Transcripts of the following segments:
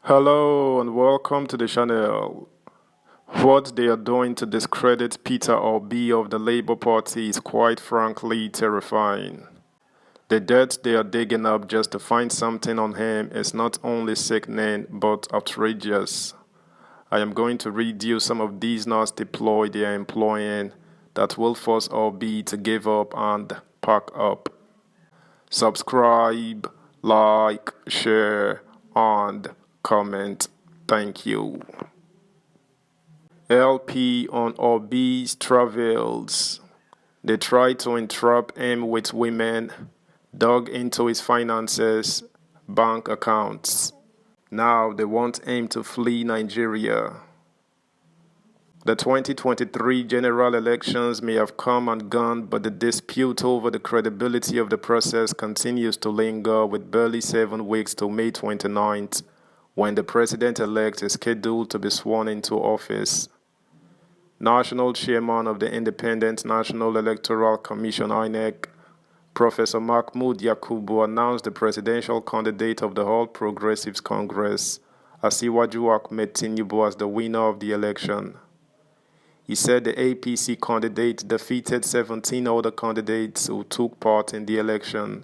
Hello and welcome to the channel. What they are doing to discredit Peter Obi of the Labour Party is quite frankly terrifying. The dirt they are digging up just to find something on him is not only sickening but outrageous. I am going to read you some of these nasty ploy they are employing that will force Obi to give up and pack up. Subscribe, like, share, and comment. Thank you. LP on Obi's travels. They tried to entrap him with women, dug into his finances, bank accounts. Now they want him to flee Nigeria. The 2023 general elections may have come and gone, but the dispute over the credibility of the process continues to linger with barely 7 weeks to May 29th, when the president-elect is scheduled to be sworn into office. National Chairman of the Independent National Electoral Commission (INEC), Professor Mahmoud Yakubu announced the presidential candidate of the All Progressives Congress, Asiwaju Ahmed Tinubu, as the winner of the election. He said the APC candidate defeated 17 other candidates who took part in the election.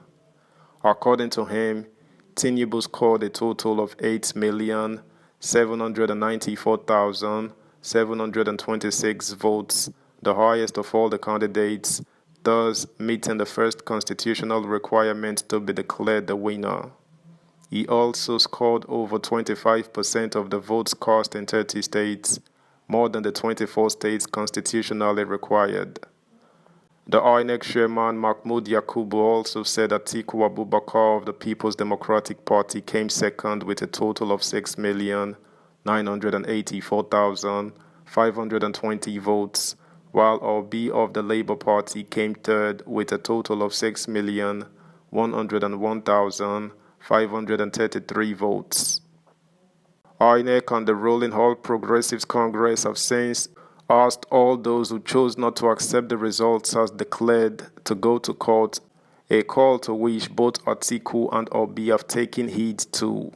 According to him, Tinubu scored a total of 8,794,726 votes, the highest of all the candidates, thus meeting the first constitutional requirement to be declared the winner. He also scored over 25% of the votes cast in 30 states, more than the 24 states constitutionally required. The INEC chairman Mahmoud Yakubu also said Atiku Abubakar of the People's Democratic Party came second with a total of 6,984,520 votes, while Obi of the Labour Party came third with a total of 6,101,533 votes. INEC and the ruling All Progressives Congress have since asked all those who chose not to accept the results as declared to go to court, a call to which both Atiku and Obi have taken heed to.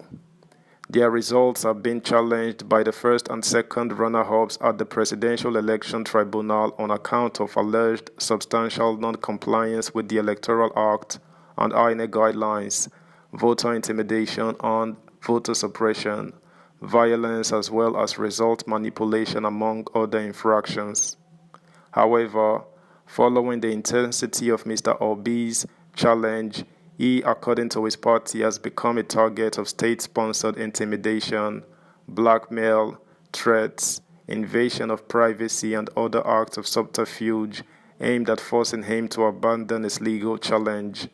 Their results have been challenged by the first and second runner-ups at the Presidential Election Tribunal on account of alleged substantial non-compliance with the Electoral Act and INEC guidelines, voter intimidation and voter suppression, violence as well as result manipulation among other infractions. However, following the intensity of Mr. Obi's challenge, he, according to his party, has become a target of state-sponsored intimidation, blackmail, threats, invasion of privacy and other acts of subterfuge aimed at forcing him to abandon his legal challenge.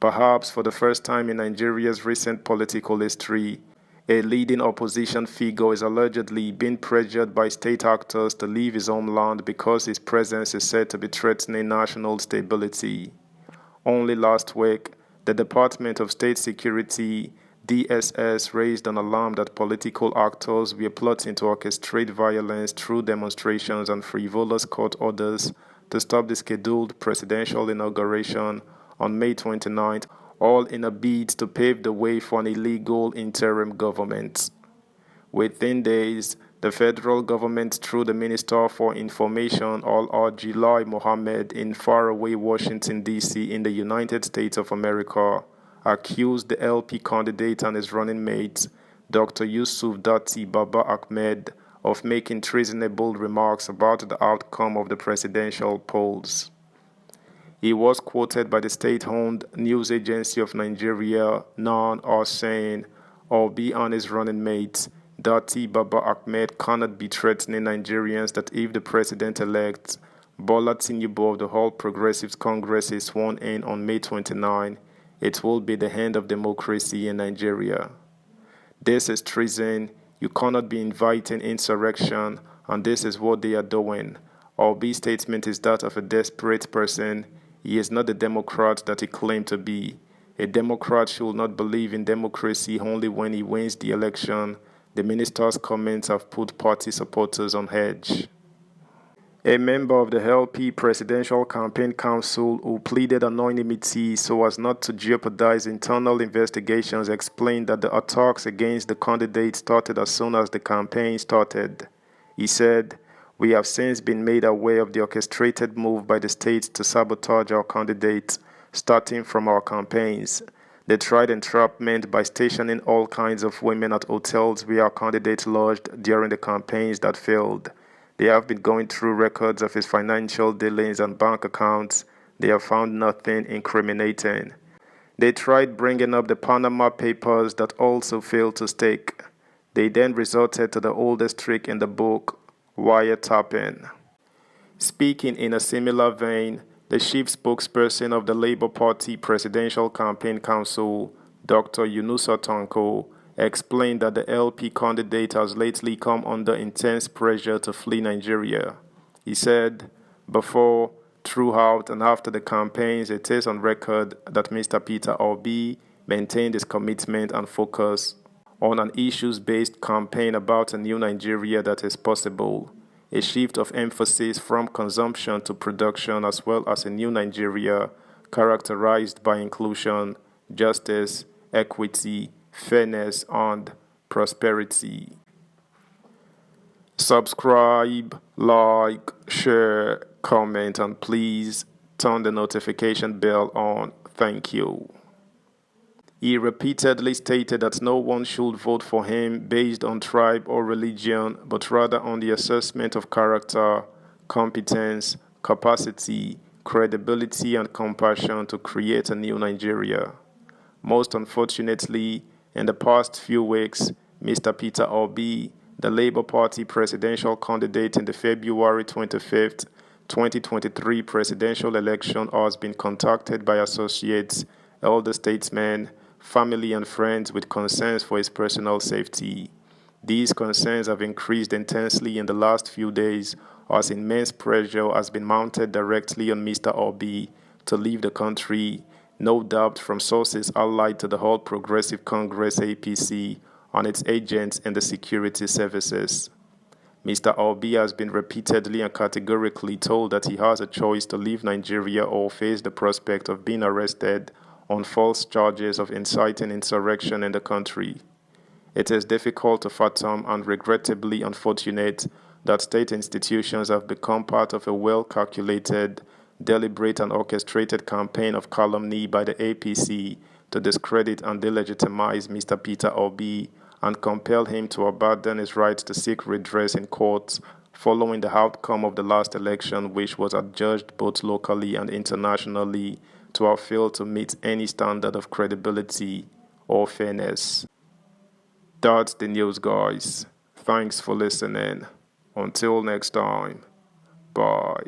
Perhaps for the first time in Nigeria's recent political history, a leading opposition figure is allegedly being pressured by state actors to leave his homeland because his presence is said to be threatening national stability. Only last week, the Department of State Security, DSS, raised an alarm that political actors were plotting to orchestrate violence through demonstrations and frivolous court orders to stop the scheduled presidential inauguration on May 29th, all in a bid to pave the way for an illegal interim government. Within days, the federal government, through the Minister for Information Al-Ajilai Mohammed in faraway Washington, D.C. in the United States of America, accused the LP candidate and his running mate, Dr. Yusuf Dati Baba Ahmed, of making treasonable remarks about the outcome of the presidential polls. He was quoted by the state-owned news agency of Nigeria, NAN, as saying, Obi and his running mate, Dati Baba Ahmed, cannot be threatening Nigerians that if the president-elect, Bola Tinubu of the All Progressives Congress, is sworn in on May 29, it will be the end of democracy in Nigeria. This is treason. You cannot be inviting insurrection, and this is what they are doing. Obi's statement is that of a desperate person. He is not the Democrat that he claimed to be. A Democrat should not believe in democracy only when he wins the election. The minister's comments have put party supporters on edge. A member of the LP Presidential Campaign Council who pleaded anonymity so as not to jeopardize internal investigations explained that the attacks against the candidate started as soon as the campaign started. He said, "We have since been made aware of the orchestrated move by the state to sabotage our candidates, starting from our campaigns. They tried entrapment by stationing all kinds of women at hotels where our candidate lodged during the campaigns that failed. They have been going through records of his financial dealings and bank accounts. They have found nothing incriminating. They tried bringing up the Panama Papers that also failed to stick. They then resorted to the oldest trick in the book, wiretapping." Speaking in a similar vein, the chief spokesperson of the Labour Party Presidential Campaign Council, Dr. Yunusa Tanko, explained that the LP candidate has lately come under intense pressure to flee Nigeria. He said, "Before, throughout, and after the campaigns, it is on record that Mr. Peter Obi maintained his commitment and focus on an issues-based campaign about a new Nigeria that is possible, a shift of emphasis from consumption to production, as well as a new Nigeria characterized by inclusion, justice, equity, fairness, and prosperity." Subscribe, like, share, comment, and please turn the notification bell on. Thank you. He repeatedly stated that no one should vote for him based on tribe or religion, but rather on the assessment of character, competence, capacity, credibility, and compassion to create a new Nigeria. Most unfortunately, in the past few weeks, Mr. Peter Obi, the Labour Party presidential candidate in the February 25th, 2023 presidential election, has been contacted by associates, elder statesmen, family and friends with concerns for his personal safety. These concerns have increased intensely in the last few days as immense pressure has been mounted directly on Mr. Obi to leave the country, no doubt from sources allied to the All Progressive Congress APC and its agents in the security services. Mr. Obi has been repeatedly and categorically told that he has a choice to leave Nigeria or face the prospect of being arrested on false charges of inciting insurrection in the country. It is difficult to fathom and regrettably unfortunate that state institutions have become part of a well-calculated, deliberate and orchestrated campaign of calumny by the APC to discredit and delegitimize Mr. Peter Obi and compel him to abandon his right to seek redress in courts following the outcome of the last election, which was adjudged both locally and internationally to have failed to meet any standard of credibility or fairness. That's the news, guys. Thanks for listening. Until next time, bye.